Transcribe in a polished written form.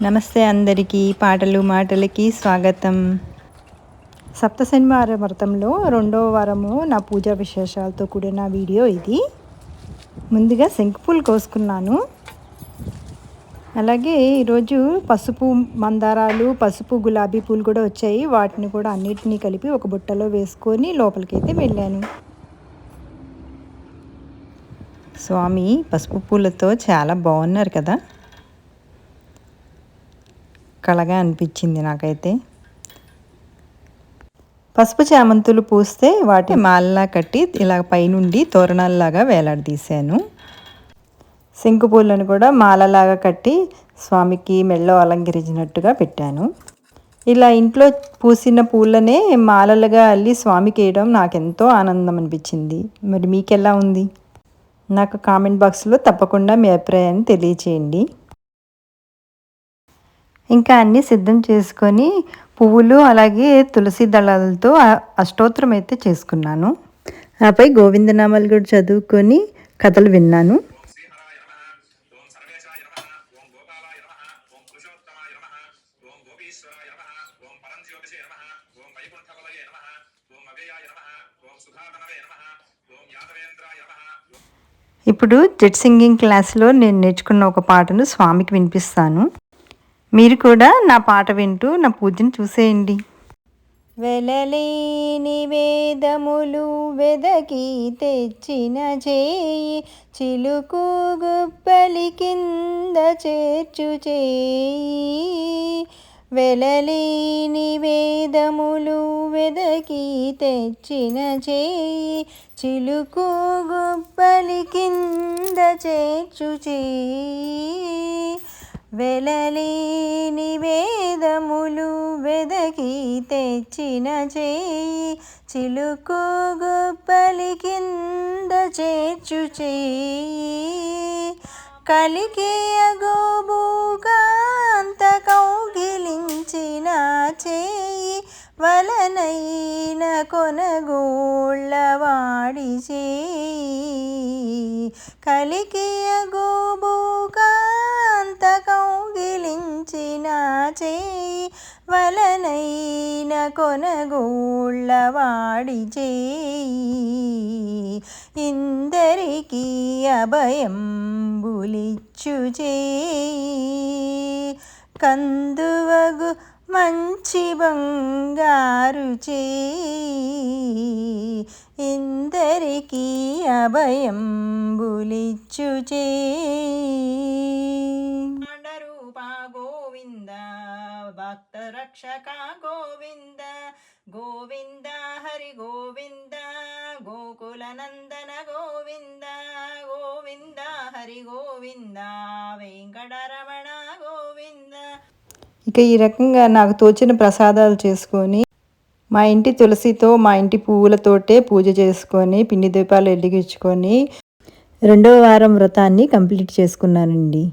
నమస్తే అందరికీ. పాటలు మాటలకి స్వాగతం. సప్త శనివార వ్రతంలో రెండవ వారము నా పూజా విశేషాలతో కూడిన వీడియో ఇది. ముందుగా శంకుపూలు కోసుకున్నాను. అలాగే ఈరోజు పసుపు మందారాలు, పసుపు గులాబీ పూలు కూడా వచ్చాయి. వాటిని కూడా అన్నిటినీ కలిపి ఒక బుట్టలో వేసుకొని లోపలికైతే వెళ్ళాను. స్వామి పసుపు పూలతో చాలా బాగున్నారు కదా, కళగా అనిపించింది నాకైతే. పసుపు చామంతులు పూస్తే వాటి మాలలా కట్టి ఇలా పైనుండి తోరణాలలాగా వేలాడదీశాను. శంకు పూలను కూడా మాలలాగా కట్టి స్వామికి మెళ్ళో అలంకరించినట్టుగా పెట్టాను. ఇలా ఇంట్లో పూసిన పూలనే మాలలుగా అల్లి స్వామికి వేయడం నాకెంతో ఆనందం అనిపించింది. మరి మీకెలా ఉంది? నాకు కామెంట్ బాక్స్లో తప్పకుండా మీ అభిప్రాయాన్ని తెలియచేయండి. ఇంకా అన్నీ సిద్ధం చేసుకొని పువ్వులు అలాగే తులసి దళాలతో అష్టోత్తరం అయితే చేసుకున్నాను. ఆపై గోవిందనామాలు కూడా చదువుకొని కథలు విన్నాను. ఇప్పుడు జెట్ సింగింగ్ క్లాస్లో నేను నేర్చుకున్న ఒక పాటను స్వామికి వినిపిస్తాను. మీరు కూడా నా పాట వింటూ నా పూజను చూసేయండి. వెలలేని వేదములు వెదకి తెచ్చిన చేయి, చిలుకు గుప్పలి కింద చేర్చు చేయి. వెలలేని వేదములు వెదకి తెచ్చిన చేయి, చిలుకు గుప్పలి కింద చేర్చు చేయి. వెలలేని వేదములు వెదకి తెచ్చిన చేయి, చిలుకు గుప్పలి కింద చేర్చు చేయి. కలికి అగోబూకాంత కౌగిలించిన చేయి, వలనైన కొనగోళ్ళ వాడి చేయి. కలికి అగోబూకాంత కౌగిలించిన చేయి, వలనైన కొనగోళ్ళ వాడి చేయి. ఇందరికీ అభయంబులిచ్చు చేయి, కందువగు మంచి బంగారు చేయి. ఇందరికీ అభయంబులిచ్చు చేయి. రూపా గోవింద, భక్త రక్షక గోవింద, గోవింద హరి గోవింద, గోకుల నందన గోవింద, గోవింద హరి గోవింద, వెంకటరమణ గోవింద. ఇక ఈ రకంగా నాకు తోచిన ప్రసాదాలు చేసుకొని మా ఇంటి తులసితో మా ఇంటి పువ్వులతోటే పూజ చేసుకొని పిండి దీపాలు వెలిగించుకొని రెండవ వారం వ్రతాన్ని కంప్లీట్ చేసుకున్నానండి.